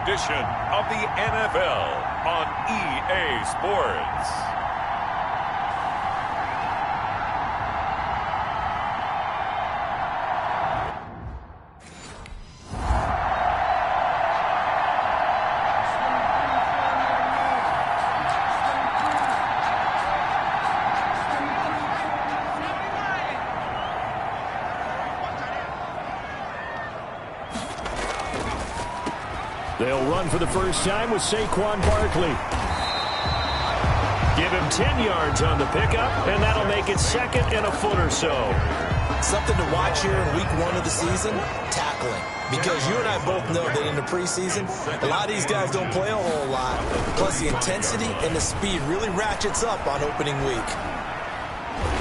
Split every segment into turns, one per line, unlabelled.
edition of the NFL on EA Sports.
They'll run for the first time with Saquon Barkley. Give him 10 yards on the pickup, and that'll make it second and a foot or so.
Something to watch here in week 1 of the season, tackling. Because you and I both know that in the preseason, a lot of these guys don't play a whole lot. Plus the intensity and the speed really ratchets up on opening week.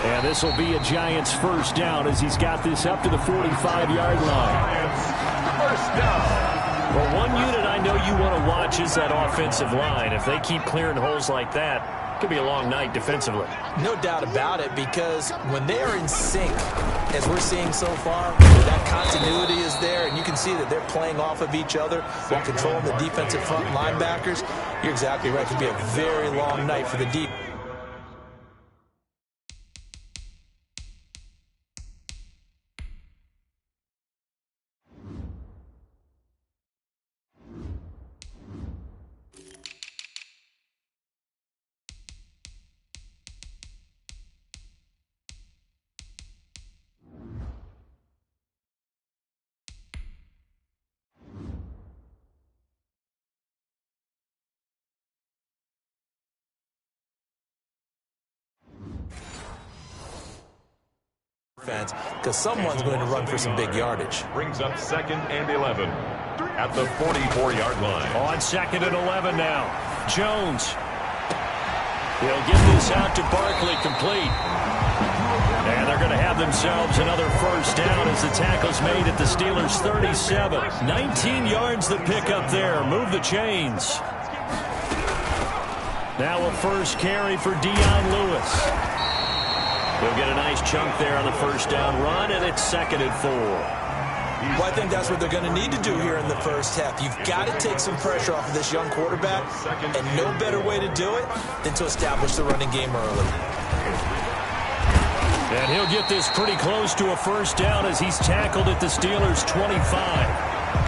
And this will be a Giants first down as he's got this up to the 45-yard line.
First down.
Well, one unit I know you want to watch is that offensive line. If they keep clearing holes like that, it could be a long night defensively.
No doubt about it, because when they are in sync, as we're seeing so far, that continuity is there, and you can see that they're playing off of each other while controlling the defensive front linebackers. You're exactly right. It could be a very long night for the deep. Because someone's going to run for some big yardage.
Brings up 2nd and 11 at the 44-yard line.
On 2nd and 11 now. Jones. He'll get this out to Barkley, complete. And they're going to have themselves another first down as the tackle's made at the Steelers' 37. 19 yards the pick up there. Move the chains. Now a first carry for Dion Lewis. He'll get a nice chunk there on the first down run, and it's 2nd and 4.
Well, I think that's what they're going to need to do here in the first half. You've got to take some pressure off of this young quarterback, and no better way to do it than to establish the running game early.
And he'll get this pretty close to a first down as he's tackled at the Steelers' 25.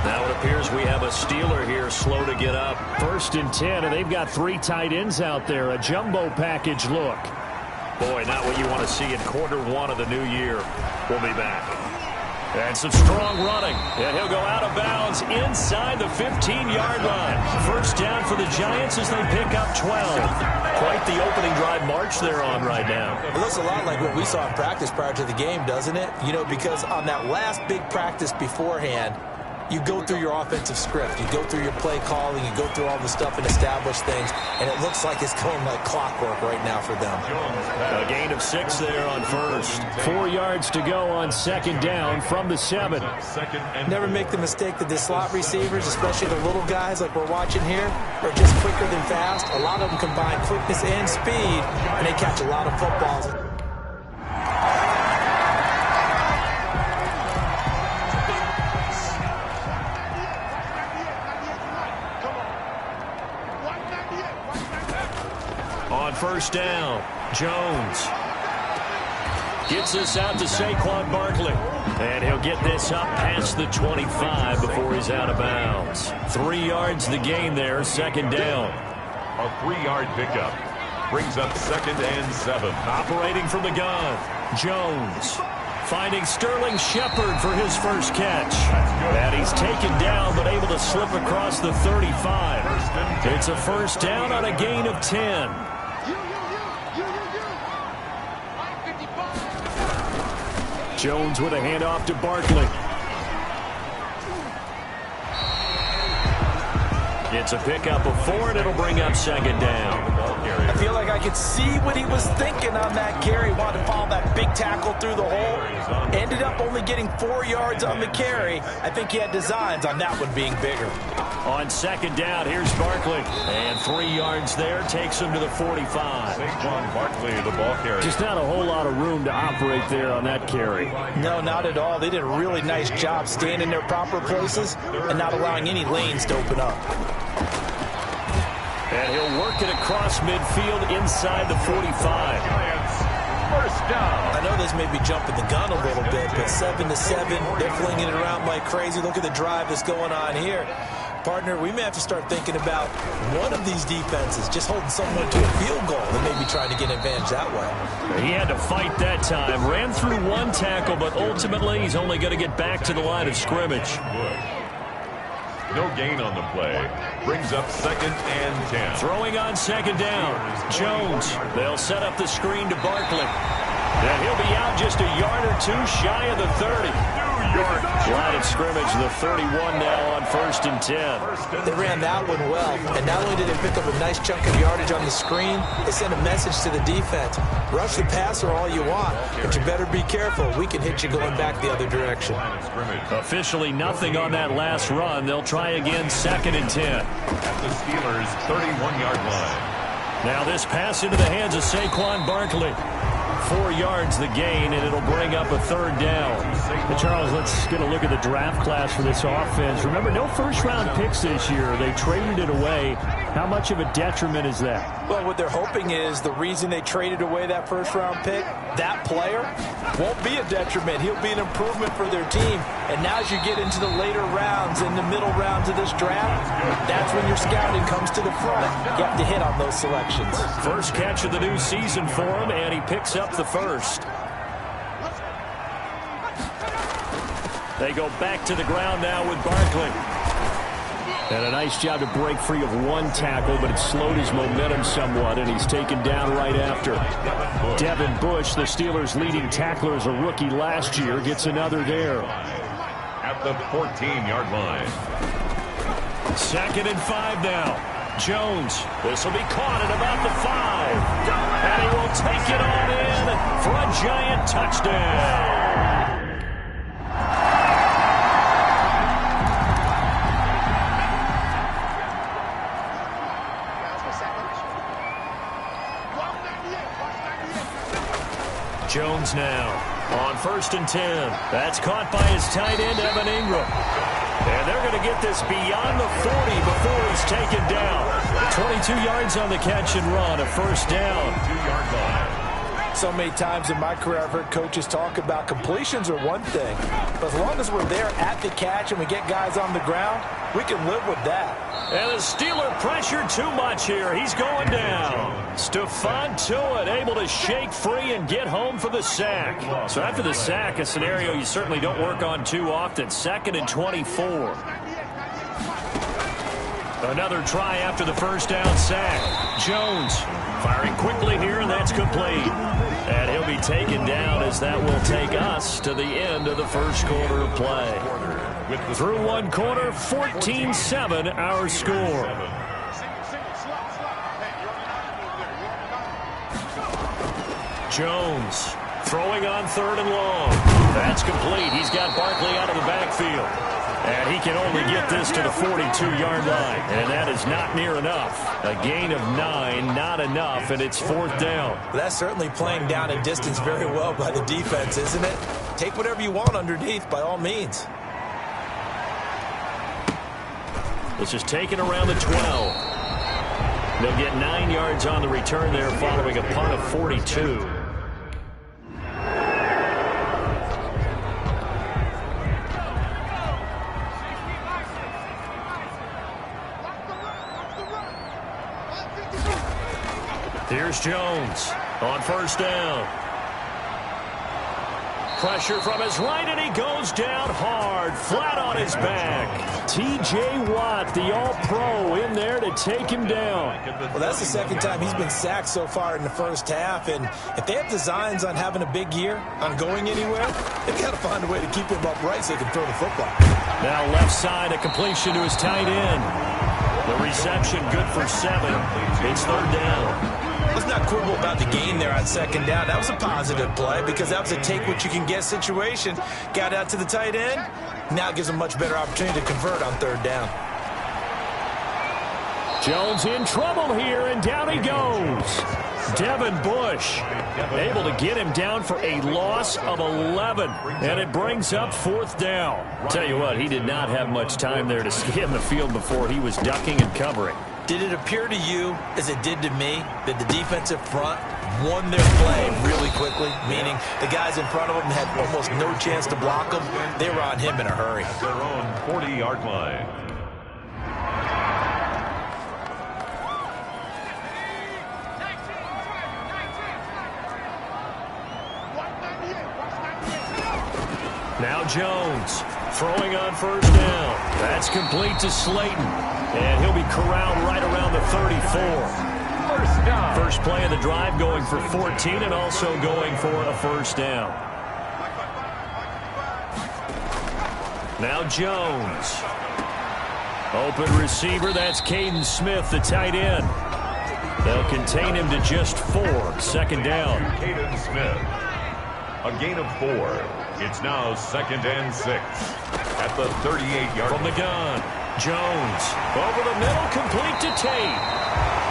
Now it appears we have a Steeler here slow to get up. 1st and 10, and they've got 3 tight ends out there. A jumbo package look. Boy, not what you want to see in quarter 1 of the new year. We'll be back. And some strong running. And he'll go out of bounds inside the 15-yard line. First down for the Giants as they pick up 12. Quite the opening drive march they're on right now.
It looks a lot like what we saw in practice prior to the game, doesn't it? You know, because on that last big practice beforehand, you go through your offensive script. You go through your play calling. You go through all the stuff and establish things. And it looks like it's going like clockwork right now for them.
A gain of 6 there on first. 4 yards to go on 2nd down from the 7.
Never make the mistake that the slot receivers, especially the little guys like we're watching here, are just quicker than fast. A lot of them combine quickness and speed, and they catch a lot of footballs.
On first down, Jones gets this out to Saquon Barkley. And he'll get this up past the 25 before he's out of bounds. 3 yards the gain there, 2nd down.
A 3-yard pickup brings up 2nd and 7.
Operating from the gun, Jones finding Sterling Shepard for his first catch. And he's taken down but able to slip across the 35. It's a first down on a gain of 10. Jones with a handoff to Barkley. It's a pickup of 4, and it'll bring up 2nd down.
I feel like I could see what he was thinking on that carry. Wanted to follow that big tackle through the hole. Ended up only getting 4 yards on the carry. I think he had designs on that one being bigger.
On second down, here's Barkley. And 3 yards there, takes him to the 45.
Saquon Barkley, the ball carrier.
Just not a whole lot of room to operate there on that carry.
No, not at all. They did a really nice job staying in their proper places and not allowing any lanes to open up.
And he'll work it across midfield inside the 45.
First down.
I know this may be jumping the gun a little bit, but 7-7, they're flinging it around like crazy. Look at the drive that's going on here. Partner, we may have to start thinking about one of these defenses just holding someone to a field goal and maybe trying to get an advantage that way.
He had to fight that time. Ran through 1 tackle, but ultimately he's only going to get back to the line of scrimmage.
No gain on the play. Brings up 2nd and 10.
Throwing on 2nd down. Jones. They'll set up the screen to Barkley. And he'll be out just a yard or 2 shy of the 30. Line of scrimmage, the 31 now on 1st and 10.
They ran that one well, and not only did they pick up a nice chunk of yardage on the screen, they sent a message to the defense. Rush the passer all you want, but you better be careful. We can hit you going back the other direction.
Officially nothing on that last run. They'll try again 2nd and 10.
At the Steelers' 31-yard line.
Now this pass into the hands of Saquon Barkley. 4 yards the gain, and it'll bring up a 3rd down.
But Charles, let's get a look at the draft class for this offense. Remember, no first-round picks this year. They traded it away. How much of a detriment is that?
Well, what they're hoping is the reason they traded away that first-round pick, that player won't be a detriment. He'll be an improvement for their team. And now as you get into the later rounds, in the middle rounds of this draft, that's when your scouting comes to the front. You have to hit on those selections.
First catch of the new season for him, and he picks up the first. They go back to the ground now with Barkley. And a nice job to break free of 1 tackle, but it slowed his momentum somewhat, and he's taken down right after. Devin Bush, the Steelers' leading tackler as a rookie last year, gets another there.
At the 14-yard line.
2nd and 5 now. Jones. This will be caught at about the 5. And he will take it on in for a giant touchdown. Jones now on 1st and 10. That's caught by his tight end, Evan Ingram. And they're going to get this beyond the 40 before he's taken down. 22 yards on the catch and run, a 1st down.
2-yard line.
So many times in my career I've heard coaches talk about completions are one thing, but as long as we're there at the catch and we get guys on the ground, we can live with that.
And the Steeler pressure too much here. He's going down. Stephon Tuitt able to shake free and get home for the sack. So after the sack, a scenario you certainly don't work on too often. 2nd and 24. Another try after the 1st down sack. Jones firing quickly here, and that's complete. And he'll be taken down as that will take us to the end of the 1st quarter of play. Through 1 quarter, 14-7 our score. Jones throwing on 3rd and long. That's complete. He's got Barkley out of the backfield. And he can only get this to the 42-yard line. And that is not near enough. A gain of 9, not enough, and it's 4th down.
Well, that's certainly playing down in distance very well by the defense, isn't it? Take whatever you want underneath, by all means.
This is taken around the 12. They'll get 9 yards on the return there following a punt of 42. Here's Jones on 1st down. Pressure from his right, and he goes down hard, flat on his back. T.J. Watt, the all-pro, in there to take him down.
Well, that's the 2nd time he's been sacked so far in the 1st half, and if they have designs on having a big year, on going anywhere, they've got to find a way to keep him upright so they can throw the football.
Now left side, a completion to his tight end. The reception good for 7. It's 3rd down.
Let's not quibble about the gain there on 2nd down. That was a positive play because that was a take-what-you-can-get situation. Got out to the tight end. Now it gives them much better opportunity to convert on 3rd down.
Jones in trouble here, and down he goes. Devin Bush able to get him down for a loss of 11, and it brings up 4th down. Tell you what, he did not have much time there to scan the field before he was ducking and covering.
Did it appear to you, as it did to me, that the defensive front won their play really quickly, meaning the guys in front of them had almost no chance to block them? They were on him in a hurry.
At their own 40-yard line.
Now Jones throwing on 1st down. That's complete to Slayton. And he'll be corralled right around the 34.
1st down.
First play of the drive going for 14 and also going for a 1st down. Now Jones. Open receiver, that's Caden Smith, the tight end. They'll contain him to just 4. 2nd down.
Caden Smith. A gain of 4. It's now 2nd and 6 at the 38-yard line.
From the gun, Jones over the middle, complete to Tate.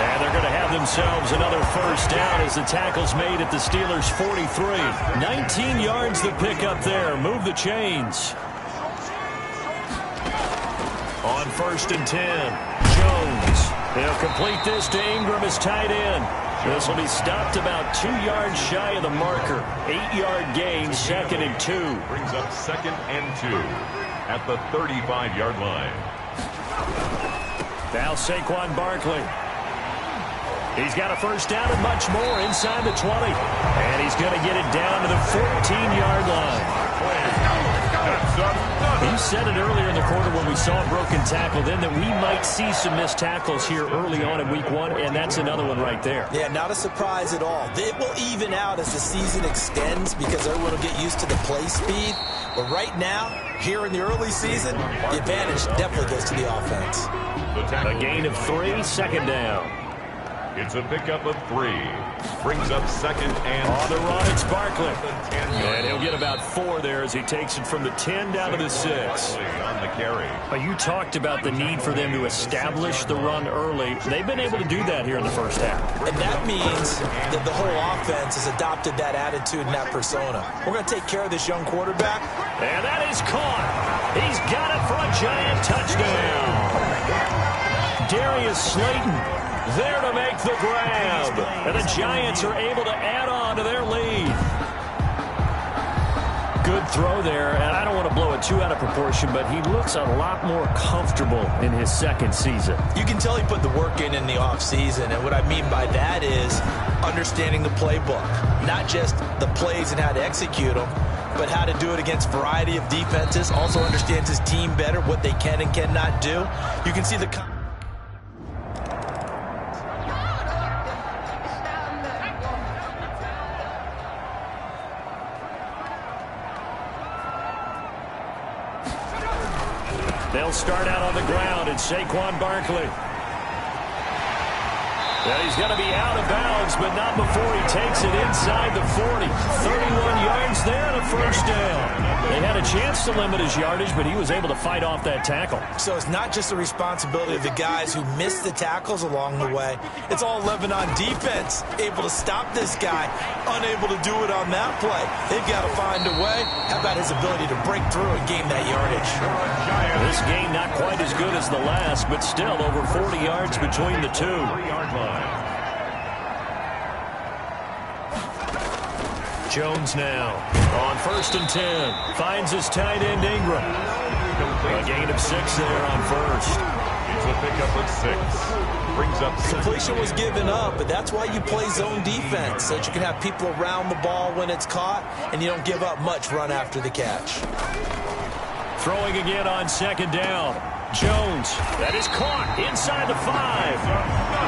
And they're going to have themselves another 1st down as the tackle's made at the Steelers' 43. 19 yards the pick up there. Move the chains. On 1st and 10, Jones. He'll complete this to Ingram as tight end. This will be stopped about 2 yards shy of the marker. 8-yard gain, 2nd and 2.
Brings up 2nd and 2 at the 35-yard line.
Now Saquon Barkley. He's got a 1st down and much more inside the 20. And he's going to get it down to the 14-yard line. You said it earlier in the quarter when we saw a broken tackle then that we might see some missed tackles here early on in week 1, and that's another one right there.
Yeah, not a surprise at all. It will even out as the season extends because everyone will get used to the play speed. But right now, here in the early season, the advantage definitely goes to the offense.
A gain of 3, 2nd down.
It's a pickup of 3. Brings up 2nd and
on the run, it's Barkley. And he'll
line.
get about 4 there as he takes it from the 10 down to the 6.
On the carry.
You talked about the need for them to establish the run early. They've been able to do that here in the 1st half.
And that means that the whole offense has adopted that attitude and that persona. We're going to take care of this young quarterback.
And that is caught. He's got it for a giant touchdown. Darius Slayton there to make the grab. And the Giants are able to add on to their lead. Good throw there, and I don't want to blow it too out of proportion, but he looks a lot more comfortable in his 2nd season.
You can tell he put the work in the offseason, and what I mean by that is understanding the playbook. Not just the plays and how to execute them, but how to do it against a variety of defenses. Also understands his team better, what they can and cannot do. You can see the...
They'll start out on the ground. It's Saquon Barkley. Well, he's going to be out of bounds, but not before he takes it inside the 40. 31 yards there and a 1st down. They had a chance to limit his yardage, but he was able to fight off that tackle.
So it's not just the responsibility of the guys who missed the tackles along the way. It's all 11 on defense, able to stop this guy, unable to do it on that play. They've got to find a way. How about his ability to break through and gain that yardage?
This game not quite as good as the last, but still over 40 yards between the two.
3-yard line.
Jones now on 1st and 10. Finds his tight end Ingram. A gain of 6 there on 1st.
It's a pickup of 6. Brings up
Completion was given up, but that's why you play zone defense, so that you can have people around the ball when it's caught, and you don't give up much run after the catch.
Throwing again on 2nd down. Jones, that is caught inside the 5.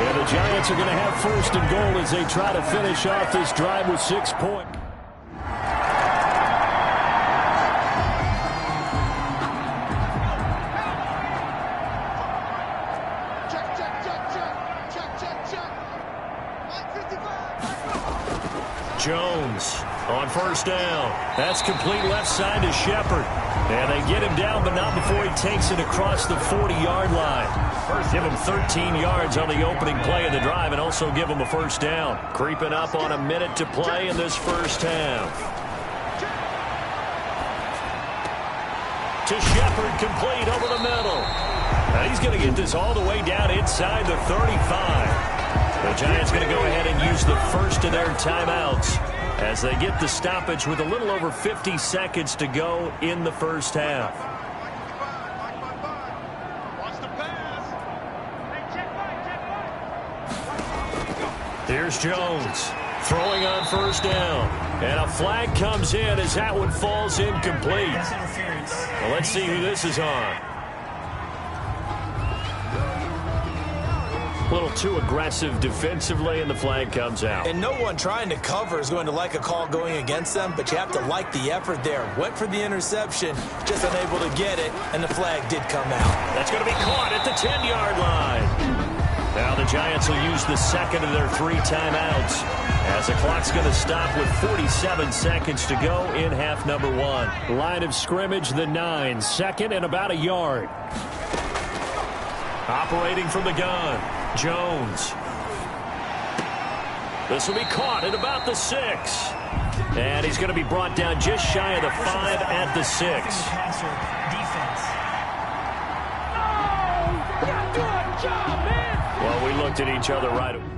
And the Giants are going to have 1st and goal as they try to finish off this drive with 6 points. Jones on first down. That's complete left side to Shepard. And they get him down, but not before he takes it across the 40-yard line. Give him 13 yards on the opening play of the drive and also give him a first down. Creeping up on a minute to play in this first half. To Shepard, complete over the middle. Now he's going to get this all the way down inside the 35. The Giants going to go ahead and use the first of their timeouts as they get the stoppage with a little over 50 seconds to go in the first half. Here's Jones throwing on first down. And a flag comes in as that one falls incomplete. Well, let's see who this is on. A little too aggressive defensively, and the flag comes out.
And no one trying to cover is going to like a call going against them, but you have to like the effort there. Went for the interception, just unable to get it, and the flag did come out.
That's going to be caught at the 10-yard line. Now the Giants will use the second of their 3 timeouts as the clock's going to stop with 47 seconds to go in half number 1.
Line of scrimmage, the 9, second and about a yard.
Operating from the gun, Jones. This will be caught at about the 6. And he's going to be brought down just shy of the 5 at the 6. Well, we looked at each other right away.